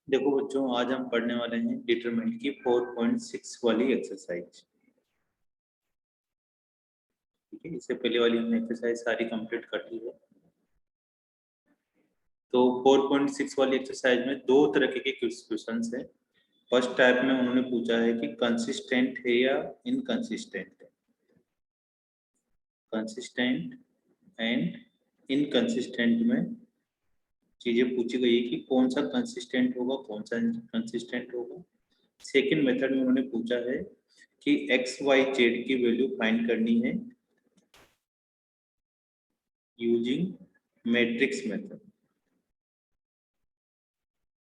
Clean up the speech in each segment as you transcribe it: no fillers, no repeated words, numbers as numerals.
देखो बच्चों, आज हम पढ़ने वाले हैं डिटरमिनेंट की 4.6 वाली एक्सरसाइज। ठीक है, इससे पहले वाली हमने एक्सरसाइज सारी कंप्लीट कर ली है। तो 4.6 वाली एक्सरसाइज में दो तरह के क्वेश्चंस हैं। फर्स्ट टाइप में उन्होंने पूछा है कि कंसिस्टेंट है या इनकंसिस्टेंट है। कंसिस्टेंट एंड इनकंसिस्टेंट में चीजें पूछी गई है कि कौन सा कंसिस्टेंट होगा, कौन सा इनकंसिस्टेंट होगा। सेकेंड मेथड में उन्होंने पूछा है कि एक्स वाई जेड की वैल्यू फाइंड करनी है using matrix method.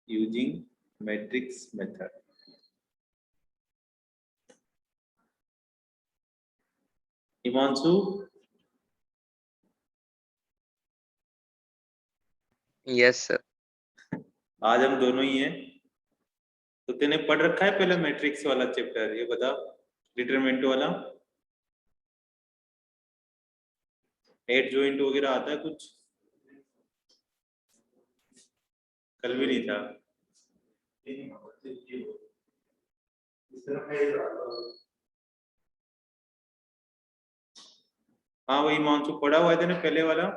Using matrix method. Himanshu, yes sir. आज हम दोनों ही हैं। तो तूने पढ़ रखा है पहले मैट्रिक्स वाला चैप्टर, ये बता, डिटरमिनेंट वाला। एड जॉइंट वगैरह आता है कुछ? कल भी नहीं था। हाँ, वही हिमांशु पढ़ा हुआ है तेने पहले वाला?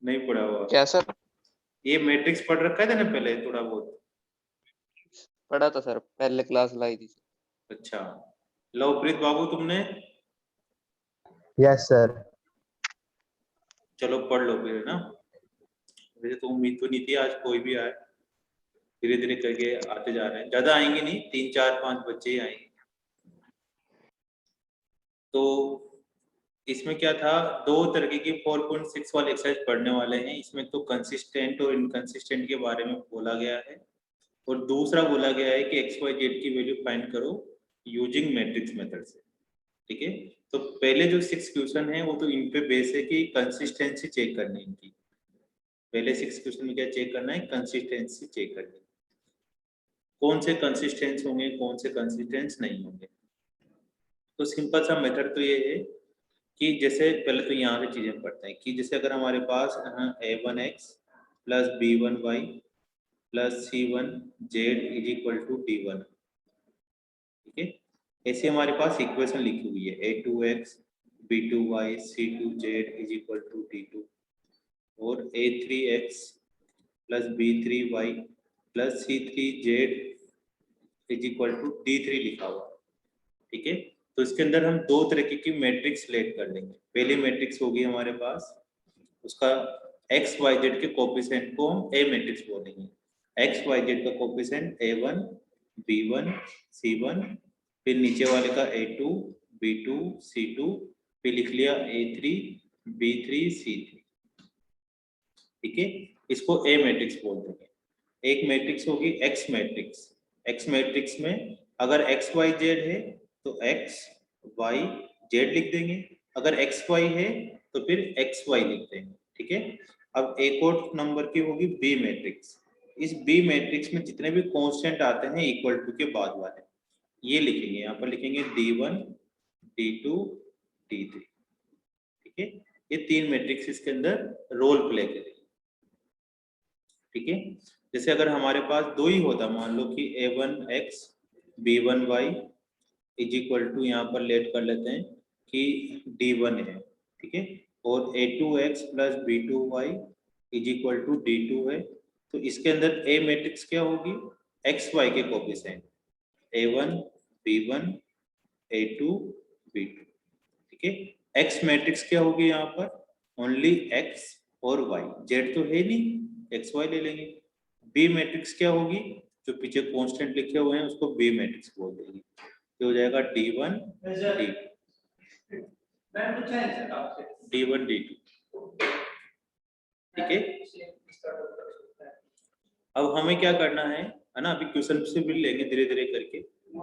नहीं पढ़ा हुआ? क्या सर? ये मैट्रिक्स पढ़ रखा है तेने पहले थोड़ा बहुत? पढ़ा था सर, पहले क्लास लाई थी। अच्छा, लवप्रीत बाबू तुमने? Yes sir. चलो पढ़ लो फिर ना। वैसे तो उम्मीद तो नहीं थी आज कोई भी आए, धीरे धीरे करके आते जा रहे हैं। ज्यादा आएंगे नहीं, 3 4 5 बच्चे ही आएंगे। तो इसमें क्या था, दो तरीके की 4.6 वाले एक्सरसाइज पढ़ने वाले हैं। इसमें तो कंसिस्टेंट और इनकंसिस्टेंट के बारे में बोला गया है, और दूसरा बोला गया है कि एक्स वाई जेड की वैल्यू फाइंड करो यूजिंग मैट्रिक्स मेथड से। ठीक है, तो पहले जो 6 क्वेश्चन है वो तो इन पे बेस है कि कंसिस्टेंसी चेक करनी है इनकी। पहले 6 क्वेश्चन में क्या चेक करना है? कंसिस्टेंसी चेक करनी है। कौन से कंसिस्टेंस होंगे, कौन से कंसिस्टेंस नहीं होंगे। तो सिंपल सा मेथड तो ये है कि जैसे पहले तो यहाँ से चीजें पढ़ते हैं कि जैसे अगर हमारे पास a1x plus b1y plus c1z is equal to d1। ठीक है, ऐसे हमारे पास इक्वेशन लिखी हुई है a2x b2y c2z is equal to d2, और a3x plus b3y plus c3z is equal to d3 लिखा हुआ। ठीक है, तो इसके अंदर हम दो तरीके की मैट्रिक्स लेट कर लेंगे। पहली मैट्रिक्स होगी हमारे पास, उसका एक्स वाई जेड के कोफिशिएंट को हम ए मैट्रिक्स बोलेंगे। एक्स वाई जेड का कोफिशिएंट a1 b1 c1, फिर नीचे वाले का a2 b2 c2, फिर लिख लिया a3 b3 c3। ठीक है, इसको ए मैट्रिक्स बोल देंगे। एक मैट्रिक्स होगी एक्स मैट्रिक्स। एक्स मैट्रिक्स में अगर एक्स वाई जेड है तो एक्स वाई जेड लिख देंगे, अगर एक्स वाई है तो फिर एक्स वाई लिख देंगे। ठीक है, अब एक और नंबर की होगी बी मैट्रिक्स। इस बी मैट्रिक्स में जितने भी कांस्टेंट आते हैं इक्वल टू के बाद वाले, ये लिखेंगे। यहाँ पर लिखेंगे d1 d2 d3। ठीक है, ये तीन मैट्रिक्स इसके अंदर रोल प्ले करेंगे। ठीक है, जैसे अगर हमारे पास दो ही होता, मान लो कि a1x b1y is equal to, यहाँ पर लेट कर लेते हैं कि d1 है। ठीक है, और a2x plus b2y is equal to d2 है। तो इसके अंदर a मैट्रिक्स क्या होगी? एक्स वाई के coefficient a1 b1 a2 b2। ठीक है, x मैट्रिक्स क्या होगी यहाँ पर? ओनली x और y, z तो है नहीं, एक्स वाई ले लेंगे। बी मैट्रिक्स क्या होगी? जो पीछे कांस्टेंट लिखे हुए हैं उसको बी मैट्रिक्स बोल देंगे। तो हो जाएगा d1 d1 d2। ठीक है, अब हमें क्या करना है ना, अभी क्वेश्चन से भी लेंगे धीरे धीरे करके।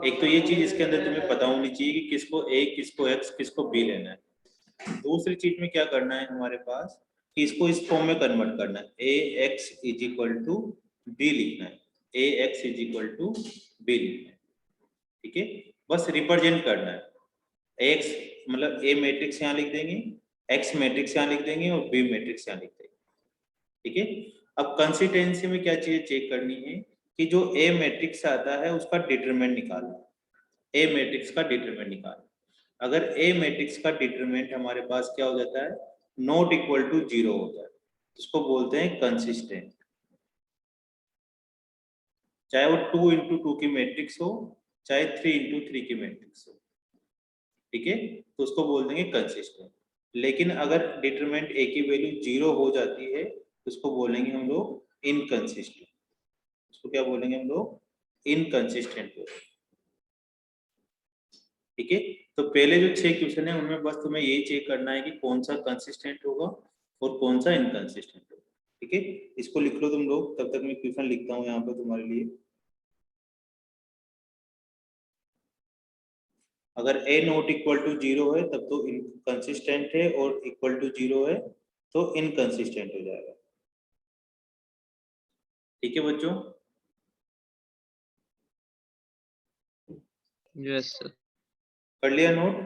एक तो ये चीज इसके अंदर तुम्हें पता होनी चाहिए कि किसको ए, किसको एक्स, किसको बी लेना है। दूसरी चीज में क्या करना है हमारे पास कि इसको इस फॉर्म में कन्वर्ट करना है। A x is equal to B लिखना है, a x is equal to B लिखना है। ठीक है, बस रिप्रेजेंट करना है। एक्स मतलब ए मैट्रिक्स यहाँ लिख देंगे, एक्स मैट्रिक्स यहाँ लिख देंगे, और बी मैट्रिक्स यहाँ लिख देंगे। ठीक है, अब कंसिस्टेंसी में क्या चीज चेक करनी है कि जो ए मैट्रिक्स आता है उसका डिटरमिनेंट निकालना। ए मैट्रिक्स का डिटरमिनेंट निकालना। अगर ए मैट्रिक्स का डिटरमिनेंट हमारे पास क्या हो जाता है, नॉट इक्वल टू 0 हो जाए, इसको बोलते हैं कंसिस्टेंट। चाहे वो 2 इंटू 2 की मैट्रिक्स हो, चाहे 3 इंटू 3 की मैट्रिक्स हो, ठीक है, तो उसको बोल देंगे कंसिस्टेंट। लेकिन अगर डिटरमिनेंट ए की वैल्यू 0 हो जाती है तो उसको बोलेंगे हम लोग इनकंसिस्टेंट। उसको क्या बोलेंगे हम लोग, इनकंसिस्टेंट। ठीक है, तो पहले जो 6 क्वेश्चन है उनमें बस तुम्हें यही चेक करना है कि कौन सा कंसिस्टेंट होगा और कौन सा इनकंसिस्टेंट होगा। ठीक है, इसको लिख लो तुम लोग, तब तक मैं क्वेश्चन लिखता हूँ यहाँ पे तुम्हारे लिए। अगर ए नॉट इक्वल टू 0 है तब तो इनकंसिस्टेंट है, और इक्वल टू 0 है तो इनकंसिस्टेंट हो जाएगा। ठीक है बच्चों, यस सर। कर लिया नोट?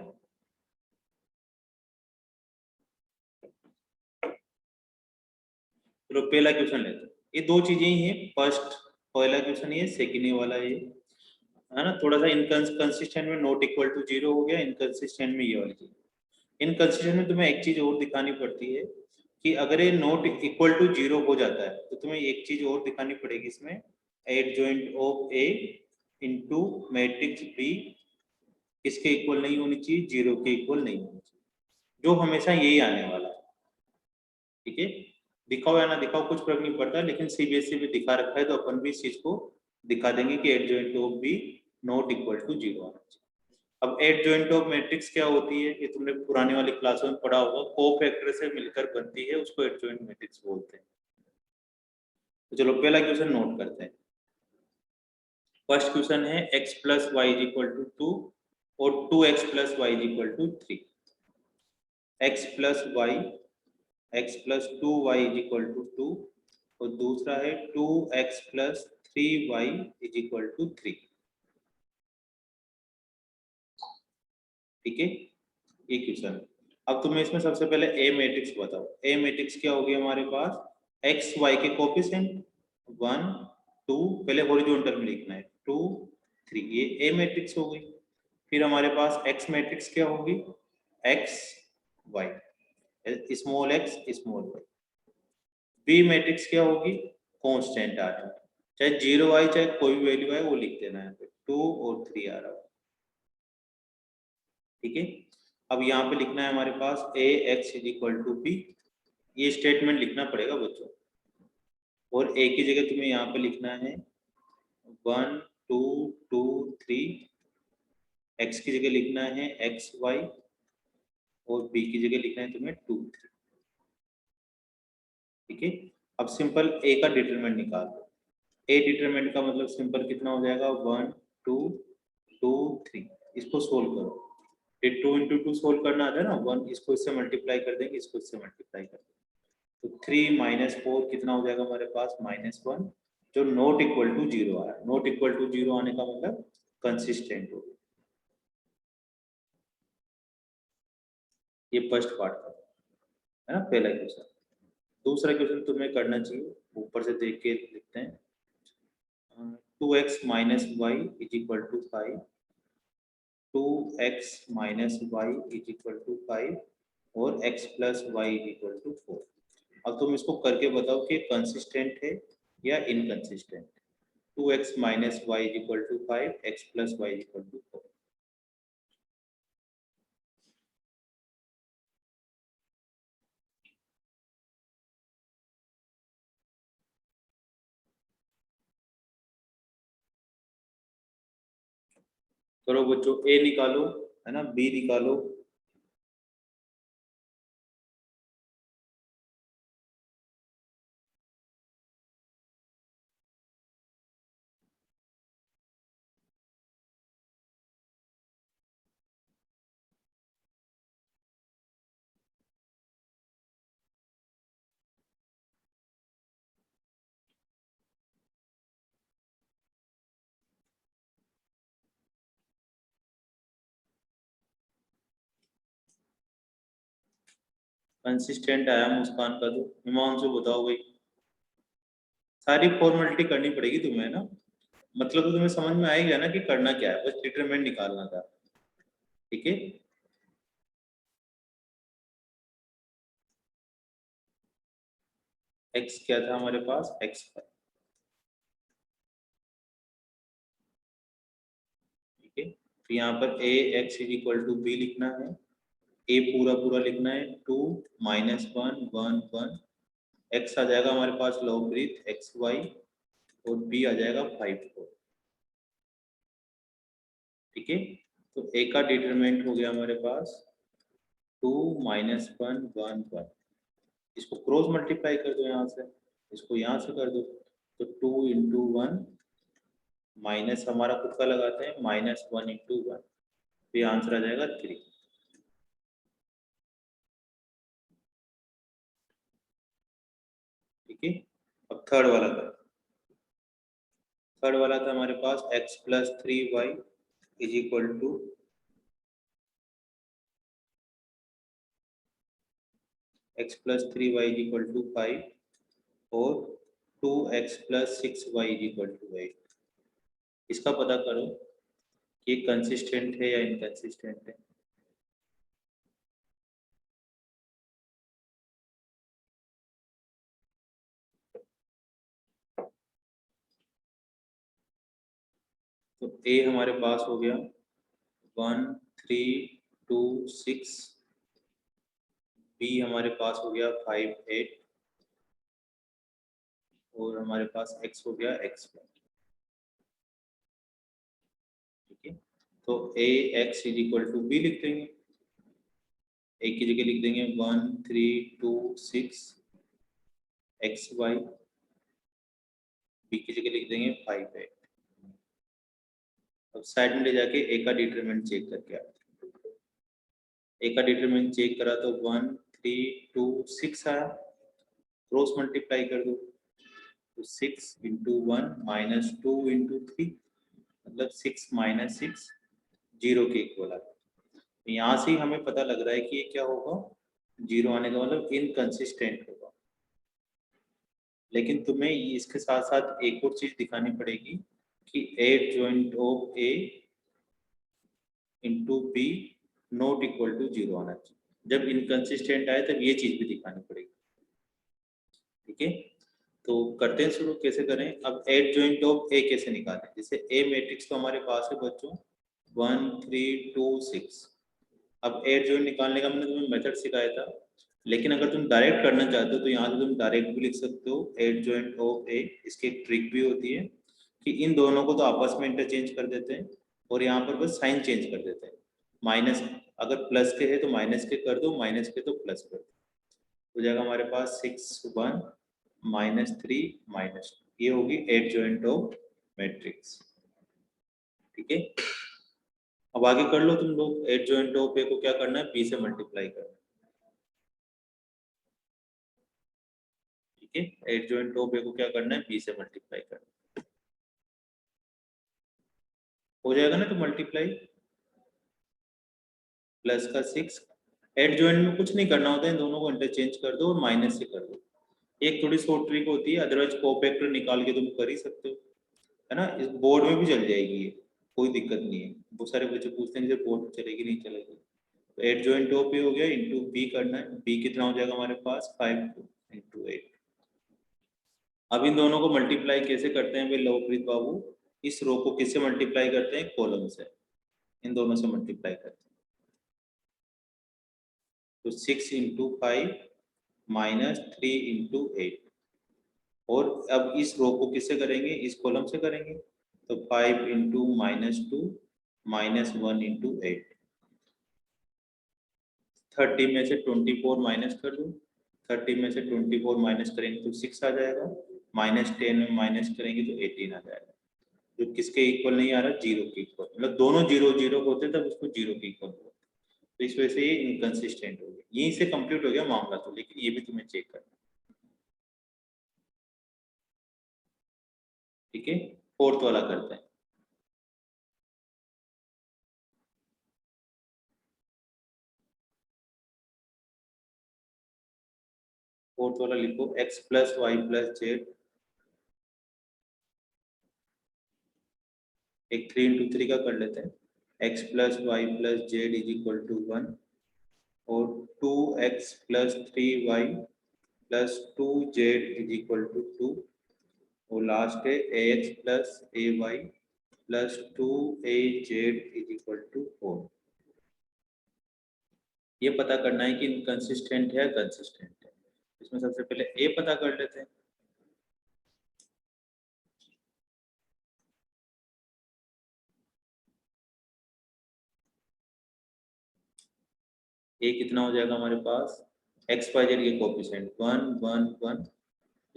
चलो पहला क्वेश्चन लेते हैं। ये दो चीजें ही हैं, फर्स्ट पहला क्वेश्चन ये, सेकेंड वाला ये है ना। थोड़ा सा इनकंसिस्टेंट में नॉट इक्वल टू 0 हो गया, इनकंसिस्टेंट में ये वाली चीज। इनकंसिस्टेंट में तुम्हें एक चीज और दिखानी पड़ती है कि अगर ये नॉट इक्वल टू 0 हो जाता है तो तुम्हें एक चीज और दिखानी पड़ेगी इसमें, adjoint of A into matrix B किसके इक्वल नहीं होनी चाहिए, 0 के इक्वल नहीं होनी चाहिए, जो हमेशा यही आने वाला है। ठीक है, दिखाओ या ना दिखाओ कुछ फर्क नहीं पड़ता, लेकिन सीबीएसई में दिखा रखा है तो अपन भी इस चीज को दिखा देंगे कि adjoint of B not equal to 0 आना चाहिए। अब एडजॉइंट ऑफ मैट्रिक्स क्या होती है, ये तुमने पुरानी वाली क्लासों में पढ़ा होगा, कोफैक्टर से मिलकर बनती है, उसको एडजॉइंट मैट्रिक्स बोलते हैं। तो चलो पहला क्वेश्चन नोट करते हैं। फर्स्ट क्वेश्चन है x plus y is equal to 2 और 2x plus y is equal to 3। x plus y, x plus 2y is equal to 2, और दूसरा है 2x plus 3y is equal to 3। ठीक है, ये क्वेश्चन। अब तुम्हें इसमें सबसे पहले ए मैट्रिक्स बताओ। ए मैट्रिक्स क्या होगी हमारे पास, एक्स वाई के कोफिशिएंट 1 2, पहले हॉरिजॉन्टल में लिखना है 2 3, ये ए मैट्रिक्स हो गई। फिर हमारे पास एक्स मैट्रिक्स क्या होगी, x y, small x small y. B matrix क्या होगी, कांस्टेंट आ रहा है, चाहे 0 आई चाहे कोई भी वैल्यू आए वो लिख देना है, 2 और 3 आ रहा है। ठीक है, अब यहाँ पे लिखना है हमारे पास a x is equal to b, ये स्टेटमेंट लिखना पड़ेगा बच्चों। और ए की जगह तुम्हें यहाँ पे लिखना है 1 2 2 3, एक्स की जगह लिखना है एक्स वाई, और बी की जगह लिखना है तुम्हें 2 3। ठीक है, अब सिंपल ए का डिटरमिनेंट निकाल दो। ए डिटरमिनेंट का मतलब सिंपल कितना हो जाएगा, 1 2 2 3। इसको सोल्व करो, ये 2 इंटू 2 सोल्व करना आता है ना, 1 इसको इससे मल्टीप्लाई कर देंगे, इसको इससे मल्टीप्लाई कर देंगे, तो 3 माइनस 4 कितना हो जाएगा हमारे पास, -1, जो नॉट इक्वल टू 0 आ रहा है। नॉट इक्वल टू 0 आने का मतलब कंसिस्टेंट हो। ये फर्स्ट पार्ट का है ना, पहला क्वेश्चन। दूसरा क्वेश्चन तुम्हें करना चाहिए, ऊपर से देख के लिखते हैं। 2x minus y is equal to 5, 2x minus y is equal to 5, और x plus y is equal to 4। अब तुम इसको करके बताओ कि कंसिस्टेंट है या inconsistent. 2x minus y is equal to 5, x plus y is equal to 4। करो बच्चों, ए निकालो है ना, बी निकालो। कंसिस्टेंट आया मुस्कान का, तो हिमांशु बताओ भाई। सारी फॉर्मेलिटी करनी पड़ेगी तुम्हें ना, मतलब तो तुम्हें समझ में आएगा ना कि करना क्या है, बस डिटरमिनेंट निकालना था। ठीक है, एक्स क्या था हमारे पास, एक्स। ठीक है, तो यहाँ पर a x is equal to B लिखना है, ए पूरा पूरा लिखना है, 2 -1 1 1, एक्स आ जाएगा हमारे पास लॉगरिथ एक्स वाई, और बी आ जाएगा 5 4। ठीक है, तो ए का डिटरमिनेंट हो गया हमारे पास 2 -1 1 1, इसको क्रॉस मल्टीप्लाई कर दो यहाँ से, इसको यहाँ से कर दो, तो 2 इंटू 1 माइनस हमारा खुद का लगाते हैं -1 इंटू 1, तो ये आंसर आ जाएगा 3। ठीक है, अब थर्ड वाला था, थर्ड वाला था हमारे पास x plus 3y is equal to x plus 3y is equal to 5 और 2x plus 6y is equal to 8। इसका पता करो कि कंसिस्टेंट है या इनकंसिस्टेंट है। तो a हमारे पास हो गया 1 3 2 6, b हमारे पास हो गया 5 8, और हमारे पास x हो गया x 1। ठीक है, तो a x is equal to b लिख देंगे, a की जगह लिख देंगे 1 3 2 6 एक्स वाई, बी की जगह लिख देंगे 5 8। अब साइड में ले जाके ए का डिटरमिनेंट चेक करके आते हैं। ए का डिटरमिनेंट चेक करा तो 1 3 2 6 आया, क्रॉस मल्टीप्लाई कर दो, तो 6 इंटू 1 माइनस 2 इंटू 3, मतलब 6 माइनस 6 जीरो के इक्वल आता है। तो यहाँ से ही हमें पता लग रहा है कि ये क्या होगा, जीरो आने का मतलब इनकंसिस्टेंट होगा। लेकिन तुम्हें इसके साथ साथ एक और चीज दिखानी पड़ेगी कि adjoint of A into B not equal to zero आना चाहिए। जब इनकंसिस्टेंट आए तब ये चीज भी दिखानी पड़ेगी। ठीक है, तो करते हैं शुरू, कैसे करें। अब एडजॉइंट ऑफ ए कैसे निकालें, जैसे ए मैट्रिक्स तो हमारे पास है बच्चों 1 3 2 6। अब एडजॉइंट निकालने का मैंने तुम्हें मेथड सिखाया था, लेकिन अगर तुम डायरेक्ट करना चाहते हो तो यहाँ से तुम डायरेक्ट भी लिख सकते हो एडजॉइंट ऑफ ए। इसकी एक ट्रिक भी होती है कि इन दोनों को तो आपस में इंटरचेंज कर देते हैं, और यहाँ पर बस साइन चेंज कर देते हैं। माइनस, अगर प्लस के है तो माइनस के कर दो, माइनस के तो प्लस कर दो, हो जाएगा हमारे पास 6 1 -3 -2, ये होगी एडजॉइंट ऑफ मैट्रिक्स। ठीक है, अब आगे कर लो तुम लोग, एडजॉइंट ऑफ ए को क्या करना है, बी से मल्टीप्लाई करना है। ठीक है, एडजॉइंट ऑफ ए को क्या करना है, बी से मल्टीप्लाई करना है। हो जाएगा ना, तो मल्टीप्लाई प्लस का 6, एडजॉइंट में कुछ नहीं करना होता है, इन दोनों को इंटरचेंज कर दो और माइनस से कर दो। एक थोड़ी शॉर्ट ट्रिक होती है, अदरवाइज कोफैक्टर निकाल के तुम कर ही सकते हो, है ना, इस बोर्ड में भी चल जाएगी ये, कोई दिक्कत नहीं है। बहुत सारे बच्चे पूछते हैं जैसे बोर्ड में चलेगी नहीं चलेगी। तो एडजॉइंट ऑफ ए हो गया, इंटू बी करना है, बी कितना हो जाएगा हमारे पास 5 इंटू 8। अब इन दोनों को मल्टीप्लाई कैसे करते हैं भाई लवप्रीत बाबू, इस रो को किससे मल्टीप्लाई करते हैं, कॉलम से, इन दोनों से मल्टीप्लाई करते हैं। तो 6 इंटू 5 -3 इंटू 8, और अब इस रो को किससे करेंगे, इस कॉलम से करेंगे, तो 5 इंटू -2 -1 इंटू 8। 30 में से 24 माइनस कर दो, 30 में से 24 माइनस करेंगे तो 6 आ जाएगा, -10 में माइनस करेंगे तो 18 आ जाएगा, जो किसके इक्वल नहीं आ रहा, जीरो के इक्वल, मतलब दोनों जीरो जीरो होते तब उसको जीरो के इक्वल होता। तो इस वजह से ये इनकंसिस्टेंट हो गया, यहीं से कंप्लीट हो गया मामला, तो लेकिन ये भी तुम्हें चेक करना। ठीक है, फोर्थ वाला करते हैं। फोर्थ वाला लिखो x plus y plus z एक 3 into 3 का कर लेते हैं, x plus y plus z is equal to 1 और 2x plus 3y plus 2z is equal to 2 और लास्ट है ax plus ay plus 2az is equal to 4। ये पता करना है कि इनकंसिस्टेंट है कंसिस्टेंट है। इसमें सबसे पहले a पता कर लेते हैं। a कितना हो जाएगा हमारे पास, x y z के कोएफिशिएंट 1 1 1,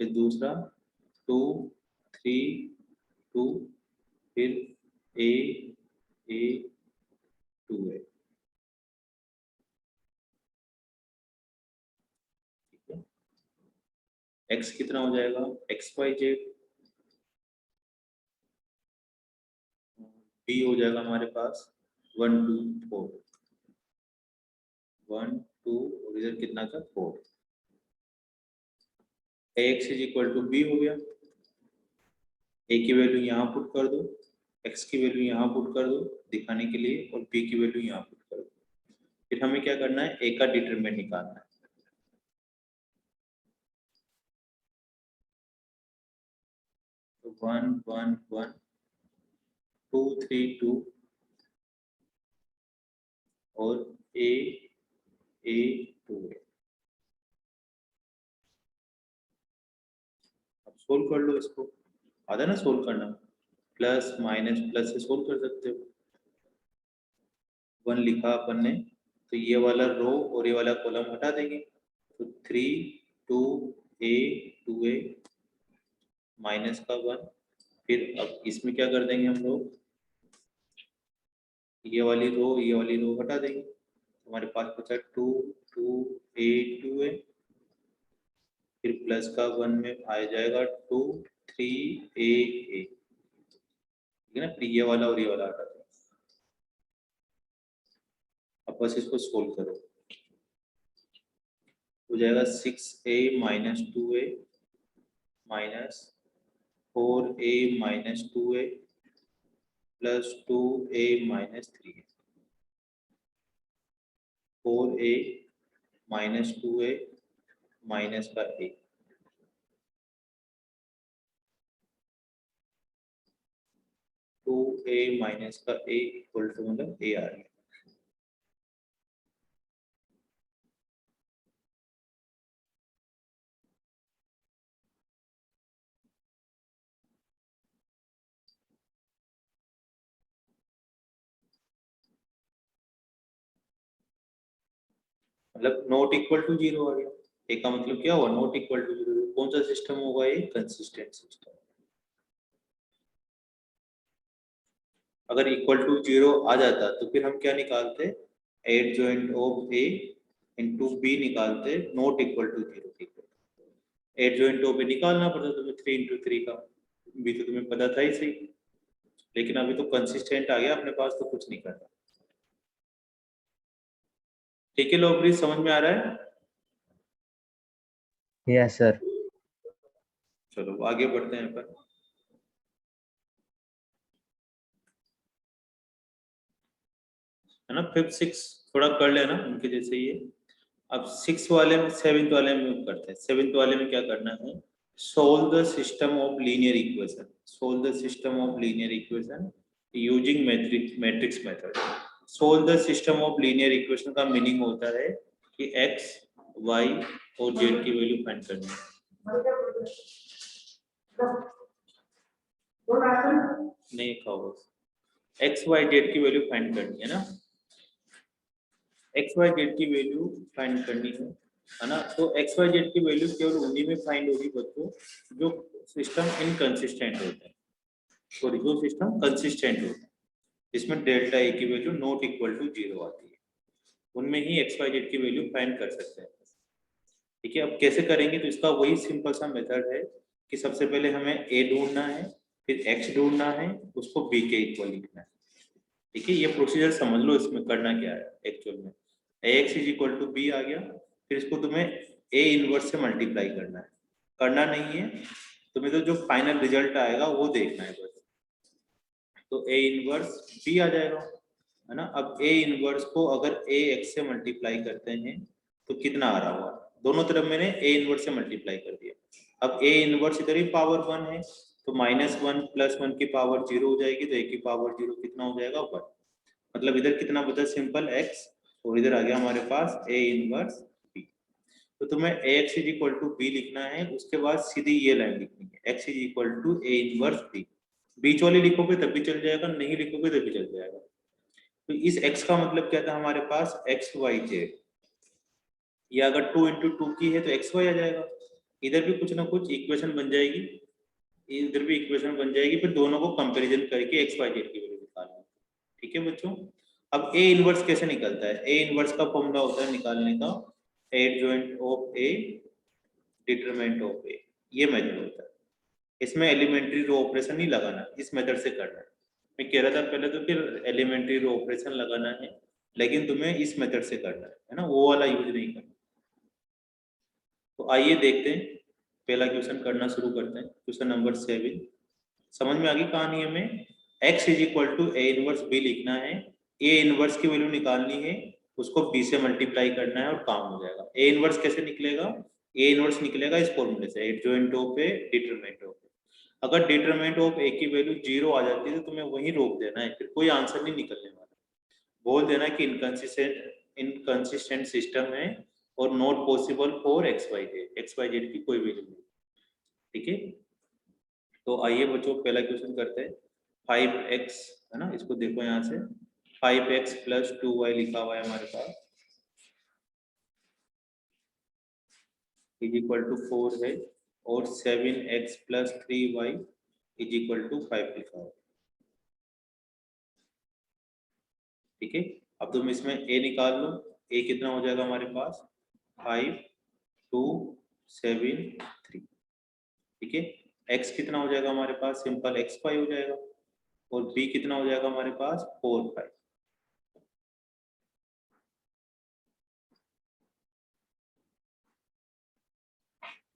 फिर दूसरा 2 3 2, फिर a 2 है। ठीक है, x कितना हो जाएगा, x y z b हो जाएगा हमारे पास 1 2 4 1 2 और इधर कितना था 4। ax is equal to b हो गया, a की वैल्यू यहाँ पुट कर दो, x की वैल्यू यहाँ पुट कर दो दिखाने के लिए और b की वैल्यू यहाँ पुट कर दो। फिर हमें क्या करना है, a का डिटरमिनेंट निकालना है। तो 1 1 1 2 3 2 और a 2 है। अब सोल्व कर लो इसको, आता है ना सोल्व करना, प्लस माइनस प्लस से सोल्व कर सकते हो। 1 लिखा अपन ने तो ये वाला रो और ये वाला कॉलम हटा देंगे, तो 3 2 a 2a माइनस का 1। फिर अब इसमें क्या कर देंगे हम लोग, ये वाली रो हटा देंगे, हमारे पास बचा 2 2 a 2a, फिर प्लस का 1 में आ जाएगा 2 3 a ठीक है ना। फिर ये वाला और ये वाला हटा देंगे। अब बस इसको सोल्व करो, हो जाएगा 6a minus 2a minus 4a minus 2a plus 2a minus 3a, 4a minus 2a minus का a, 2a माइनस का a इक्वल टू मतलब a आ गया। मतलब नॉट इक्वल टू 0 आ गया। एक का मतलब क्या हुआ, नॉट इक्वल टू 0। कौन सा सिस्टम होगा ये, कंसिस्टेंट सिस्टम। अगर इक्वल टू 0 आ जाता तो फिर हम क्या निकालते, adjoint of a into b निकालते, not equal to 0 adjoint of a निकालना पड़ता तुम्हें 3 into 3 का, भी तो तुम्हें पता था ही सही। लेकिन अभी तो कंसिस्टेंट आ गया अपने पास, तो कुछ नहीं करना। ठीक है लोग, समझ में आ रहा है? Yes sir. चलो आगे बढ़ते हैं अपन। है ना, 5th 6 थोड़ा कर लेना उनके जैसे ही है। अब 6 वाले में 7th वाले में करते हैं। 7th वाले में क्या करना है, solve the system of linear equation, solve the system of linear equation using matrix method. Solve the system of linear equation का मीनिंग होता है कि x y और z की वैल्यू फाइंड करनी है। नहीं खाओ, x y z की वैल्यू फाइंड करनी है ना, एक्स वाई जेड की वैल्यू फाइंड करनी है ना। तो एक्स वाई जेड की वैल्यू केवल उन्हीं में फाइंड होगी बच्चों जो सिस्टम इनकंसिस्टेंट होता है, सॉरी जो सिस्टम कंसिस्टेंट होता है, जिसमें डेल्टा ए की वैल्यू नॉट इक्वल टू 0 आती है, उनमें ही एक्स वाई जेड की वैल्यू फाइंड कर सकते हैं। ठीक है, अब कैसे करेंगे, तो इसका वही सिंपल सा मेथड है कि सबसे पहले हमें ए ढूंढना है, फिर एक्स ढूंढना है, उसको बी के इक्वल लिखना है। ठीक है, ये प्रोसीजर समझ लो, इसमें करना क्या है एक्चुअल में। ax is equal to b आ गया, फिर इसको तुम्हें a इनवर्स से मल्टीप्लाई करना है, करना नहीं है तुम्हें, तो जो फाइनल रिजल्ट आएगा वो देखना है बस। तो a इनवर्स b आ जाएगा, है ना। अब a इनवर्स को अगर a x से मल्टीप्लाई करते हैं तो कितना आ रहा होगा, दोनों तरफ मैंने a इनवर्स से मल्टीप्लाई कर दिया। अब a इनवर्स इधर ही पावर 1 है, तो -1 + 1 की पावर 0 हो जाएगी, तो a की पावर 0 कितना हो जाएगा 1। मतलब इधर कितना बचा, सिंपल x, और इधर आ गया हमारे पास a इनवर्स b। तो तुम्हें ax = b लिखना है, उसके बाद सीधी ये लाइन लिखनी है, x = a इनवर्स b। बीच वाली लिखोगे तब भी चल जाएगा, नहीं लिखोगे तब भी चल जाएगा। तो इस x का मतलब क्या था हमारे पास, x y z। या अगर 2 × 2 की है तो x y आ जाएगा। इधर भी कुछ ना कुछ इक्वेशन बन जाएगी, इधर भी इक्वेशन बन जाएगी, फिर दोनों को कंपैरिजन करके x y z की वैल्यू निकालनी। ठीक है बच्चों। अब a इनवर्स कैसे निकलता है, a इनवर्स का फॉर्मूला होता है निकालने का adjoint of a determinant of a, ये मेथड होता है। इसमें एलिमेंट्री रो ऑपरेशन नहीं लगाना, इस मेथड से करना है। मैं कह रहा था पहले तो फिर एलिमेंट्री रो ऑपरेशन लगाना है, लेकिन तुम्हें इस मेथड से करना है ना, वो वाला यूज नहीं करना। तो आइए देखते हैं, पहला क्वेश्चन करना शुरू करते हैं। क्वेश्चन नंबर 7 समझ में आ गई कहानी हमें। x = a इनवर्स b लिखना है, a इनवर्स की वैल्यू निकालनी है, उसको b से मल्टीप्लाई करना है और काम हो जाएगा। a इनवर्स कैसे निकलेगा, a इनवर्स निकलेगा इस फॉर्मूले से, adjoint of a determinant of a। अगर डिटरमिनेंट ऑफ a की वैल्यू 0 आ जाती है तो तुम्हें वहीं रोक देना है, फिर कोई आंसर नहीं निकलने वाला। बोल देना कि इनकंसिस्टेंट सिस्टम है और नॉट पॉसिबल फॉर XYZ की कोई वैल्यू नहीं। ठीक है, तो आइए बच्चों पहला क्वेश्चन करते हैं। 5x है ना, इसको देखो यहाँ से 5x + 2y लिखा हुआ है हमारे पास, = 4 है, और 7x + 3y = 5 लिखा हुआ है। ठीक है, अब तुम इसमें a निकाल लो, a कितना हो जाएगा हमारे पास 5 2 7 3। ठीक है, x कितना हो जाएगा हमारे पास, सिंपल x 5 हो जाएगा, और b कितना हो जाएगा हमारे पास 4 5।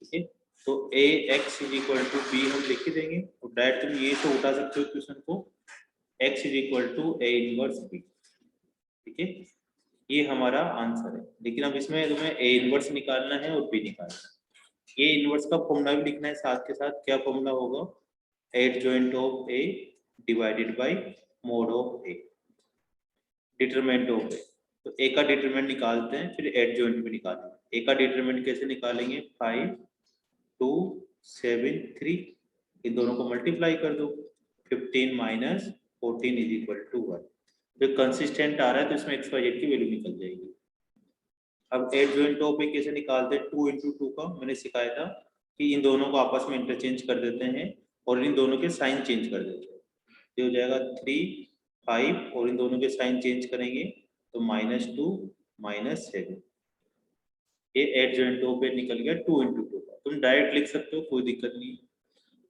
ठीक है, तो ax = b हम लिख ही देंगे, और डायरेक्ट तुम ये तो उठा सकते हो क्वेश्चन को, x = a इनवर्स b। ठीक है, ये हमारा आंसर है। लेकिन अब इसमें तुम्हें a इनवर्स निकालना है और b निकालना है। a इनवर्स का फॉर्मूला भी लिखना है साथ के साथ, क्या फॉर्मूला होगा, adjoint of a divided by mode of a, determinant of a। तो a का डिटरमिनेंट निकालते हैं, फिर एडजॉइंट भी निकालेंगे। a का डिटरमिनेंट कैसे निकालेंगे, 5 2 7 3, इन दोनों को मल्टीप्लाई कर दो, 15 - 14 = 1। जो कंसिस्टेंट आ रहा है तो इसमें XYZ की वैल्यू निकल जाएगी। अब एडजॉइंट ऑफ a कैसे निकालते हैं, 2 × 2 का मैंने सिखाया था कि इन दोनों को आपस में इंटरचेंज कर देते हैं और इन दोनों के साइन चेंज कर देते हैं। ये हो जाएगा 3 5, और इन दोनों के साइन चेंज करेंगे तो -2 - 7। ये एडजॉइंट ऑफ a निकल गया 2 × 2 का, तुम डायरेक्ट लिख सकते हो, कोई दिक्कत नहीं।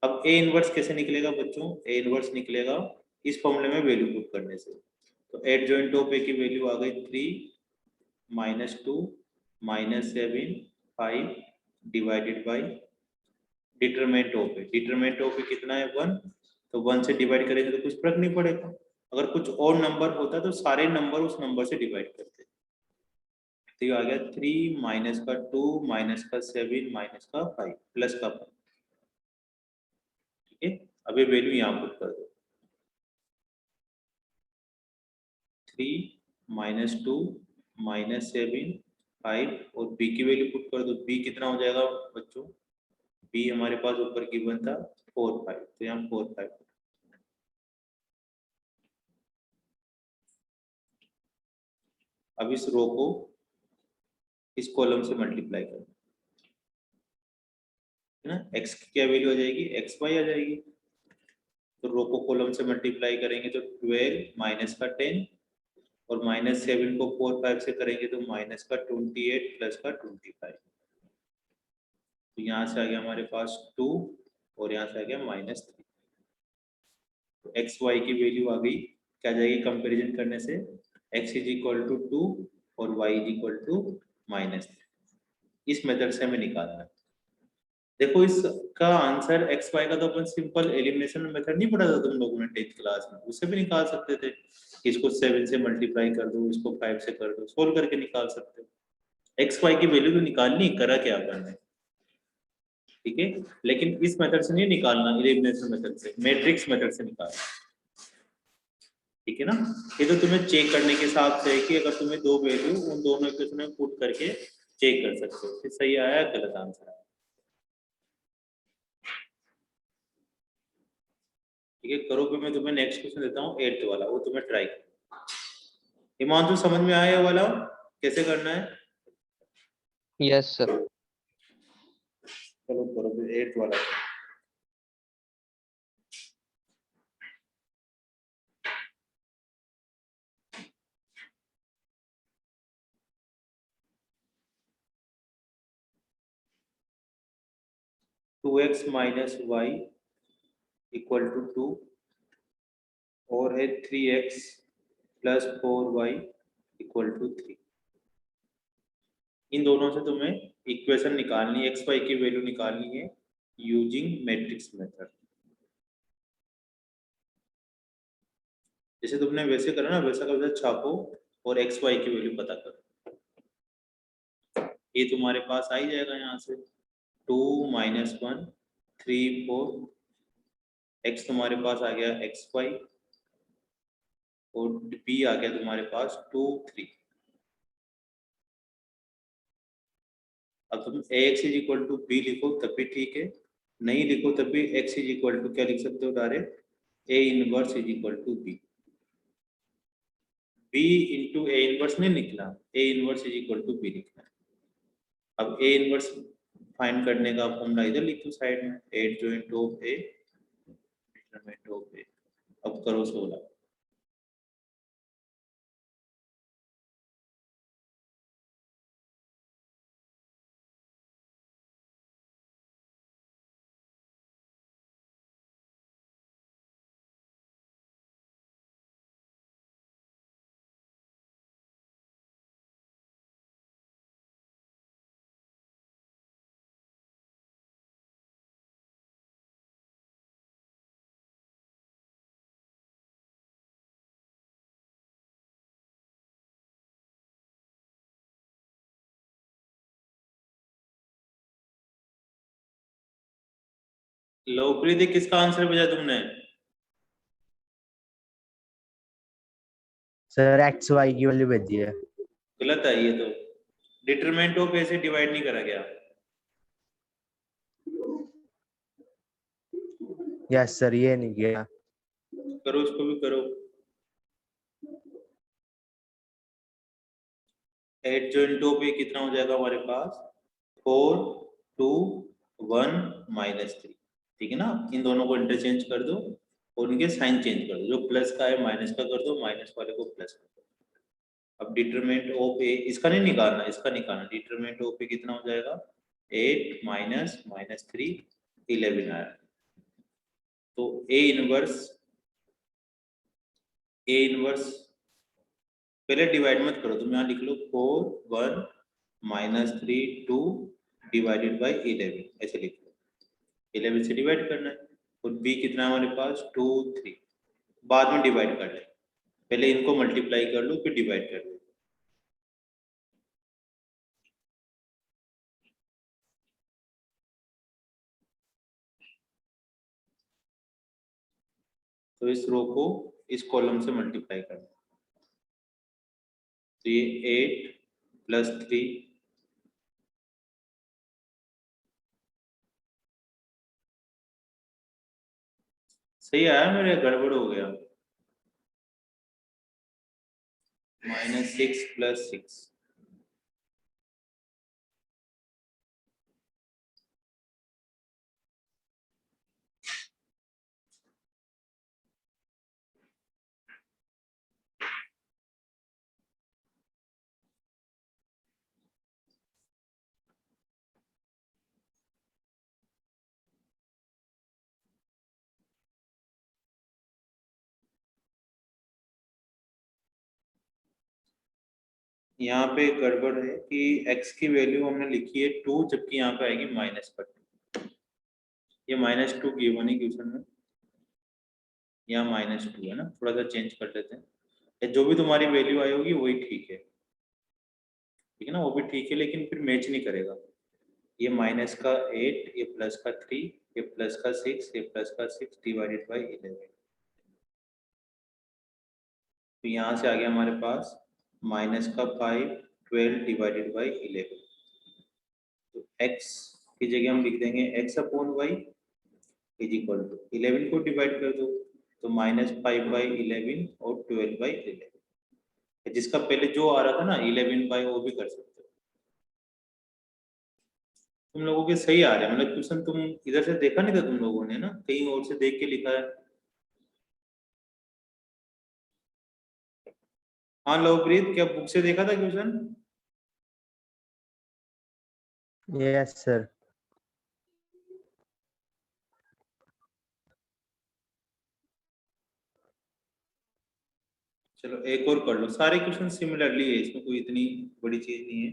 अब a इनवर्स कैसे निकलेगा बच्चों, a इनवर्स निकलेगा इस फॉर्मूले में वैल्यू पुट करने से। तो एडजॉइंट ऑफ a की वैल्यू आ गई 3 -2 -7 5 divided by determinant of a। Determinant of a कितना है 1, तो 1 से डिवाइड करेंगे तो कुछ फर्क नहीं पड़ेगा। अगर कुछ और नंबर होता तो सारे नंबर उस नंबर से डिवाइड करते। तो ये आ गया 3 -2 -7 -5 +5। ठीक है, अब ये वैल्यू यहाँ पुट कर दो, 3 -2 -7 5, और b की वैल्यू पुट कर दो। b कितना हो जाएगा बच्चों, b हमारे पास ऊपर गिवन था 4 5, तो यहाँ 4 5। अब इस रो को इस कॉलम से मल्टीप्लाई करो, है ना। x की क्या वैल्यू आ जाएगी, xy आ जाएगी। तो रो को कॉलम से मल्टीप्लाई करेंगे तो 12 - 10, और -7 को 4 5 से करेंगे तो -28 +25। तो यहाँ से आ गया हमारे पास 2, और यहाँ से आ गया -3। तो एक्स वाई की वैल्यू आ गई, क्या जाएगी कंपैरिजन करने से, x = 2 और y = -3। इस मेथड से हमें निकालना है। देखो इसका आंसर एक्स वाई का तो अपन सिंपल एलिमिनेशन मेथड नहीं पढ़ा था तुम लोगों ने 10th क्लास में, उससे भी निकाल सकते थे। इसको 7 से मल्टीप्लाई कर दो, इसको 5 से कर दो, सोल्व करके निकाल सकते हो। एक्स वाई की वैल्यू तो निकालनी, करा क्या अपन ने, ठीक है। लेकिन इस मेथड से नहीं निकालना, एलिमिनेशन मेथड से, मैट्रिक्स मेथड से निकालना, ठीक है ना। ये तो तुम्हें चेक करने के हिसाब से है कि अगर तुम्हें दो वैल्यू उन दोनों इक्वेशन में पुट करके चेक कर सकते हो कि सही आया गलत आंसर आया, ठीक है। करो, फिर मैं तुम्हें नेक्स्ट क्वेश्चन देता हूँ 8th वाला, वो तुम्हें ट्राई करो। हिमांशु समझ में आया ये वाला कैसे करना है? Yes sir. चलो करो फिर 8th वाला। Two x minus y equal to 2 और है 3x plus 4y equal to 3। इन दोनों से तुम्हें इक्वेशन निकालनी है, एक्स वाई की वैल्यू निकालनी है यूजिंग मैट्रिक्स मेथड। जैसे तुमने वैसे करा ना, वैसा का वैसा छापो और एक्स वाई की वैल्यू पता करो। ये तुम्हारे पास आ ही जाएगा यहाँ से, 2 माइनस 1 3 4, एक्स तुम्हारे पास आ गया एक्स वाई और बी आ गया तुम्हारे पास 2 3। अब तुम a x is equal to b लिखो तब भी ठीक है, नहीं लिखो तब भी एक्स इज इक्वल टू क्या लिख सकते हो direct, A inverse is equal to B. B into A inverse नहीं निकला, A inverse is equal to B लिखना है। अब ए इनवर्स फाइंड करने का फॉर्मूला इधर लिख दो साइड में, 8 joint of A determinant of A. अब करो 16। लोकप्रिय किसका आंसर भेजा तुमने? सर एक्स वाई की वैल्यू भेजी है। गलत है ये तो, डिटरमिनेंट ऑफ ए से डिवाइड नहीं करा गया। यस सर, ये नहीं किया। करो इसको भी करो। 8 जॉइंट ऑफ ए कितना हो जाएगा हमारे पास, 4 2 1 माइनस 3, ठीक है ना। इन दोनों को इंटरचेंज कर दो और उनके साइन चेंज कर दो, जो प्लस का है माइनस का कर दो, माइनस वाले को प्लस कर दो। अब डिटरमिनेंट ऑफ ए, इसका नहीं निकालना, इसका निकालना, डिटरमिनेंट ऑफ ए कितना हो जाएगा, 8 माइनस माइनस 3 11 आया। तो ए इनवर्स पहले डिवाइड मत करो, तुम यहाँ लिख लो 4 1 माइनस 3 2 डिवाइडेड बाई 11, ऐसे लिख लो। 11 से डिवाइड करना है और b कितना है हमारे पास 2 3, बाद में डिवाइड कर ले, पहले इनको मल्टीप्लाई कर लो फिर डिवाइड कर लो। तो इस रो को इस कॉलम से मल्टीप्लाई करना, तो ये 8 प्लस 3 सही आया मेरे, गड़बड़ हो गया, -6 प्लस 6। यहाँ पे गड़बड़ है कि x की वैल्यू हमने लिखी है 2, जबकि यहाँ पे आएगी -2। ये -2 गिवन है क्वेश्चन में, यहाँ -2 है ना, थोड़ा सा चेंज कर लेते हैं, या जो भी तुम्हारी वैल्यू आई होगी वही ठीक है, ठीक है ना, वो भी ठीक है, लेकिन फिर मैच नहीं करेगा। ये माइनस का 8, ये प्लस का 3, ये प्लस का 6, ये प्लस का 6 डिवाइडेड बाई 11। तो यहाँ से आ गया हमारे पास माइनस का 5, 12 डिवाइडेड बाई 11। तो x की जगह हम लिख देंगे x upon y is equal to 11 को डिवाइड कर दो, तो -5/11 और 12/11। जिसका पहले जो आ रहा था ना 11 बाई, वो भी कर सकते हो। तुम लोगों के सही आ रहे हैं, मतलब क्वेश्चन तुम इधर से देखा नहीं था तुम लोगों ने ना, कहीं और से देख के लिखा है। हाँ लवप्रीत, क्या बुक से देखा था क्वेश्चन? Yes sir. चलो एक और कर लो, सारे क्वेश्चन सिमिलरली है, इसमें कोई इतनी बड़ी चीज नहीं है।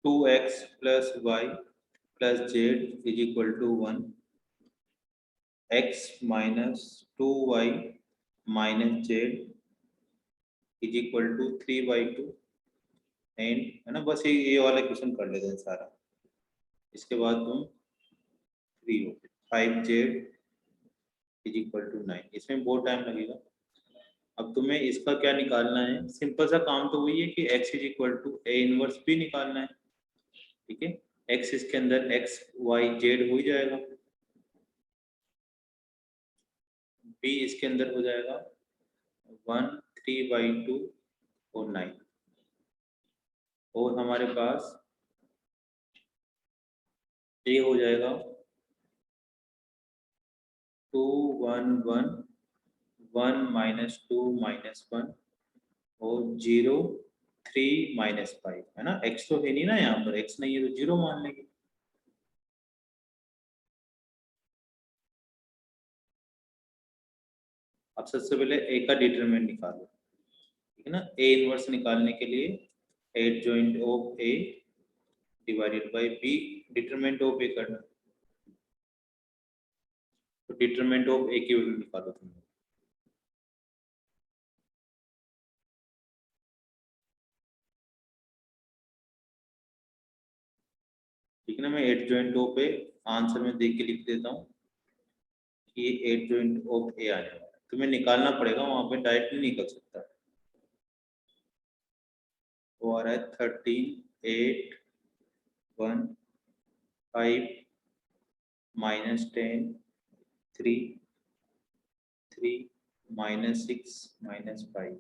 2x plus y plus z is equal to 1, x minus 2y minus z is equal to 3/2 and, है ना, बस ये वाला क्वेश्चन कर लेते हैं सारा। इसके बाद तुम फ्री हो, 5z इज इक्वल टू 9। इसमें बहुत टाइम लगेगा। अब तुम्हें इसका क्या निकालना है, सिंपल सा काम तो वही है कि x is equal to a inverse भी निकालना है, ठीक है। x इसके अंदर x y z हो ही जाएगा, b इसके अंदर हो जाएगा 1 3/2 और 9, और हमारे पास a हो जाएगा 2 1 1 1 -2 -1 और 0 3 -5, है ना। x तो है नहीं ना, यहाँ पर x नहीं है तो 0 मान लेंगे। अब सबसे पहले a का डिटरमिनेंट निकालो, ठीक है ना। a इनवर्स निकालने के लिए adjoint of a divided by b determinant of a करना। तो डिटरमिनेंट ऑफ a की वैल्यू निकालो तुम, ठीक है ना। मैं एडजॉइंट ऑफ a आंसर में देख के लिख देता हूँ कि एडजॉइंट ऑफ a आने वाला है, तुम्हें निकालना पड़ेगा, वहां पे डायरेक्ट नहीं निकल सकता। वो आ रहा है 13 8 1 5 -10 3 3 -6 -5।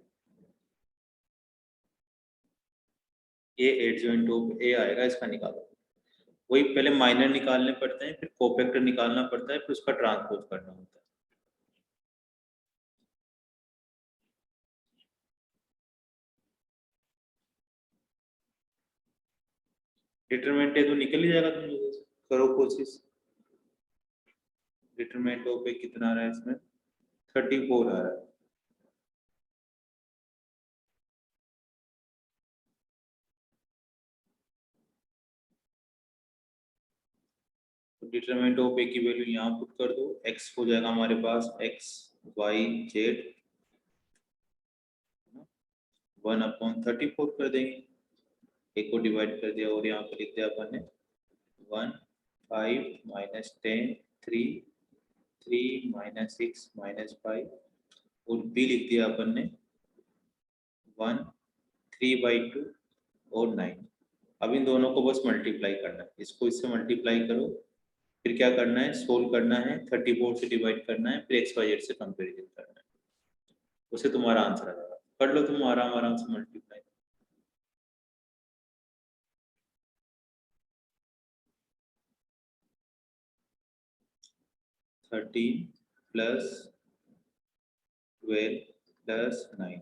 ये एडजॉइंट ऑफ ए आएगा, इसका निकालो। वही पहले माइनर निकालने पड़ते हैं, फिर कोफैक्टर निकालना पड़ता है, फिर उसका ट्रांसपोज करना होता है। डिटरमिनेंट है तो निकल ही जाएगा तुम लोगों से, करो कोशिश। डिटरमिनेंट ऑफ ए कितना आ रहा है इसमें, 34 आ रहा है। तो डिटरमिनेंट ऑफ ए की वैल्यू यहाँ पुट कर दो, x हो जाएगा हमारे पास x y z 1/34 कर देंगे, एक को डिवाइड कर दिया और यहाँ पर लिख दिया अपन ने 1 5 -10 3 3 -6 -5 और b लिख दिया अपन ने 1 3/2 और 9। अब इन दोनों को बस मल्टीप्लाई करना है, इसको इससे मल्टीप्लाई करो, फिर क्या करना है, सोल्व करना है, 34 से डिवाइड करना है, फिर एक्स वाई जेड से कंपेरिजन करना है, उससे तुम्हारा आंसर आ जाएगा। कर लो तुम आराम आराम से मल्टीप्लाई। थर्टीन प्लस 12 प्लस 9,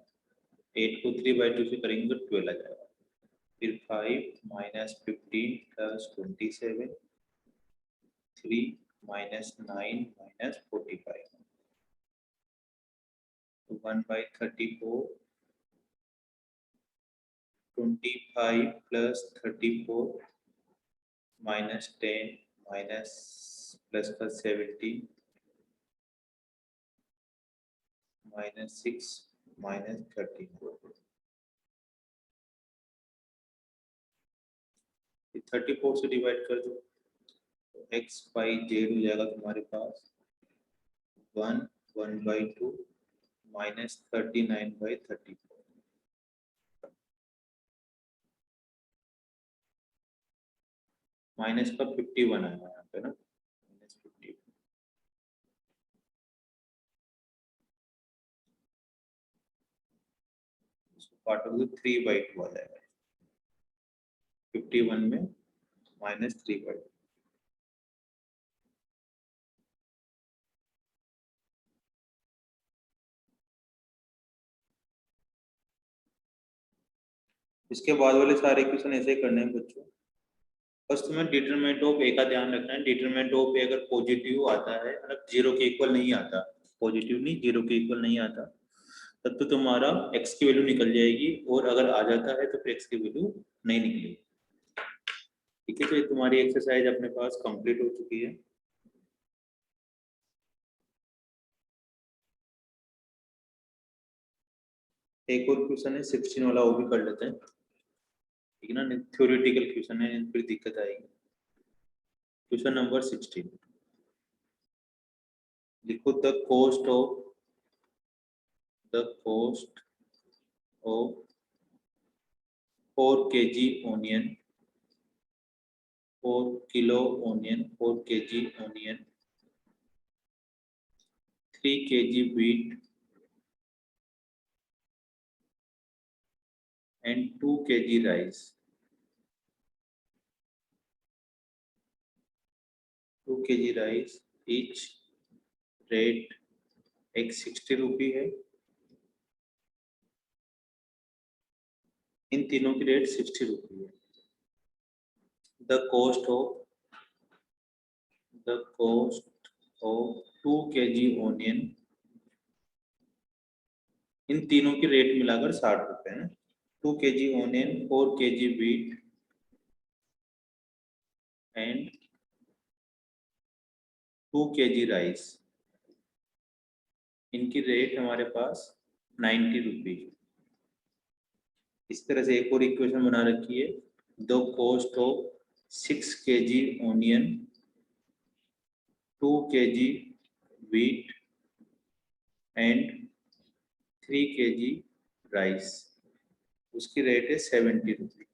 8 को 3/2 से करेंगे तो 12 आ जाएगा। फिर 5 -15 प्लस 27 3 -9 -45 तो 1/34 25 प्लस 34 -10 माइनस प्लस का 70 -6 -13 34 से डिवाइड कर दो, x बाई जेड हो जाएगा तुम्हारे पास 1/2 -39/34 माइनस का 51 आएगा यहाँ पे ना, -50 काटोगे 3/2 आ जाएगा 51 में -3/2। इसके बाद वाले सारे क्वेश्चन ऐसे ही करने हैं बच्चों। बस तुम्हें डिटरमिनेंट ऑफ ए का ध्यान रखना है। डिटरमिनेंट ऑफ ए अगर पॉजिटिव आता है, मतलब 0 के इक्वल नहीं आता, पॉजिटिव नहीं 0 के इक्वल नहीं आता, तब तो तुम्हारा x की वैल्यू निकल जाएगी, और अगर आ जाता है तो फिर x की वैल्यू नहीं निकलेगी। ठीक है, तो ये तुम्हारी एक्सरसाइज अपने पास कंप्लीट हो चुकी है। एक और क्वेश्चन है 16 वाला, वो भी कर लेते हैं, ठीक है ना, थ्योरेटिकल क्वेश्चन है, फिर दिक्कत आएगी। क्वेश्चन नंबर 16, लिखो the cost of 4 kg onion, 4 kilo onion, 4 kg onion, 3 kg wheat and 2 kg rice. 2 kg rice, each rate एक 60 रुपये है। इन तीनों की रेट 60 रुपये है। The cost of 2 kg onion, इन तीनों की रेट मिलाकर 60 रुपये है। 2 kg onion, 4 kg wheat and 2 kg rice, इनकी रेट हमारे पास 90 रुपये। इस तरह से एक और इक्वेशन बना रखी है, the cost of 6 kg onion, 2 kg wheat and 3 kg rice, उसकी रेट है 70 रुपये।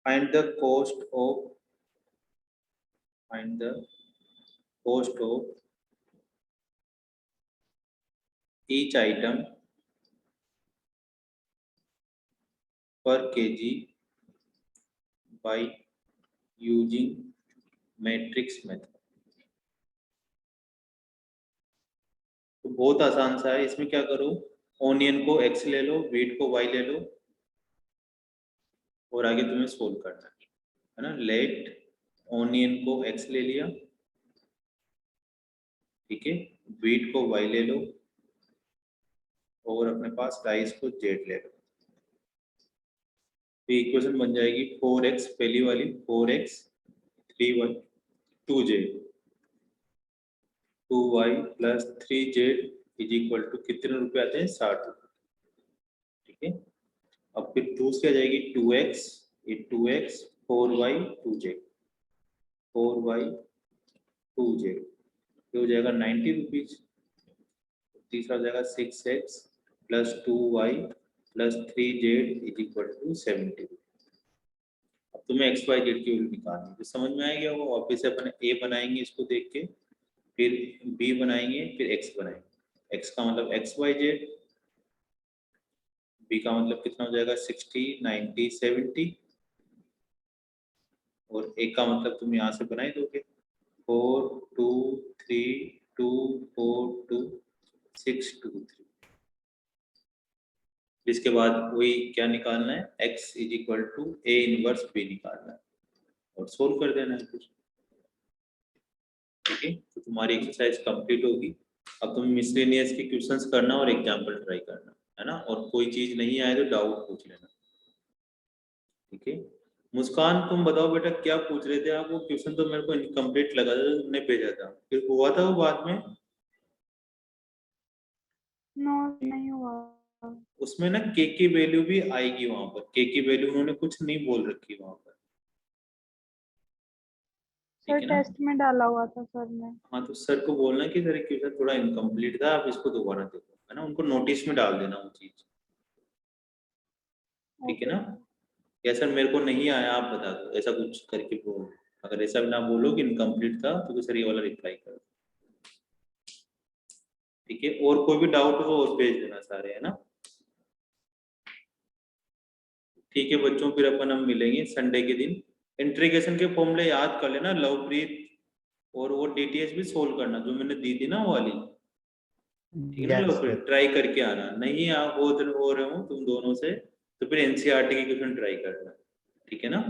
Find the cost of each item per kg by using matrix method। तो बहुत आसान सा है, इसमें क्या करो, ऑनियन को x ले लो, व्हीट को y ले लो, और आगे तुम्हें सोल्व करना है ना। लेट ऑनियन को x ले लिया, ठीक है, व्हीट को y ले लो, और अपने पास राइस को z ले लो। तो इक्वेशन बन जाएगी 4x, पहली वाली 4x 3y 2z 2y plus 3z is equal to कितने रुपए आते हैं, 60 रुपये। ठीक है, अब फिर दूसरी आ जाएगी 2x, ये 2x 4y 2z 4y 2z, ये हो जाएगा 90 रुपीज। तीसरा हो जाएगा 6x plus 2y plus 3z is equal to 70। अब तुम्हें x y z की वैल्यू निकालनी है, तो समझ में आ गया होगा। वापस से अपन a बनाएंगे इसको देख के, फिर b बनाएंगे, फिर x बनाएंगे। x का मतलब x y z, b का मतलब कितना हो जाएगा 60 90 70, और a का मतलब तुम यहाँ से बना ही दोगे 4 2 3 2 4 2 6 2 3। इसके बाद वही क्या निकालना है, x is equal to a inverse b निकालना है और सोल्व कर देना है कुछ। ठीक है, तो तुम्हारी एक्सरसाइज कंप्लीट होगी। अब तुम मिसलेनियस के क्वेश्चंस करना और एग्जांपल ट्राई करना है ना, और कोई चीज नहीं आए तो डाउट पूछ लेना। ठीक है, मुस्कान तुम बताओ बेटा क्या पूछ रहे थे आप? वो क्वेश्चन तो मेरे को इनकम्प्लीट लगा था, तुमने भेजा था, फिर हुआ था वो बाद में? नो नहीं हुआ। उसमें ना के की वैल्यू भी आएगी वहां पर, के की वैल्यू उन्होंने कुछ नहीं बोल रखी वहां पर, सर ठीक है ना? टेस्ट में डाला हुआ था सर ने। हाँ तो सर को बोलना कि सर क्वेश्चन थोड़ा इनकम्प्लीट था, आप इसको दोबारा देखो, है ना? उनको नोटिस में डाल देना वो चीज, ठीक है ओके ना? या सर मेरे को नहीं आया आप बता दो, ऐसा कुछ करके बोलो। अगर ऐसा ना बोलो कि इनकम्प्लीट था तो सर ये वाला रिप्लाई कर दो, ठीक है? और कोई भी डाउट हो तो और भेज देना सारे, है ना? ठीक है बच्चों, फिर अपन हम मिलेंगे संडे के दिन। इंट्रीगेशन के फॉर्मूले याद कर लेना, लवप्रीत, और वो डीटीएच भी सोल्व करना जो मैंने दी थी ना वो वाली, ठीक है ना? Yes, Lovepreet sir. ट्राई करके आना, नहीं आप हो रहे हो तुम दोनों से तो फिर एनसीईआरटी के क्वेश्चन ट्राई करना, ठीक है ना?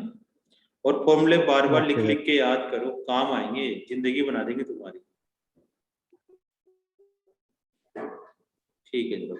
और फॉर्मूले बार बार लिख Okay, sir. लिख के याद करो, काम आएंगे, जिंदगी बना देंगे तुम्हारी, ठीक है चलो।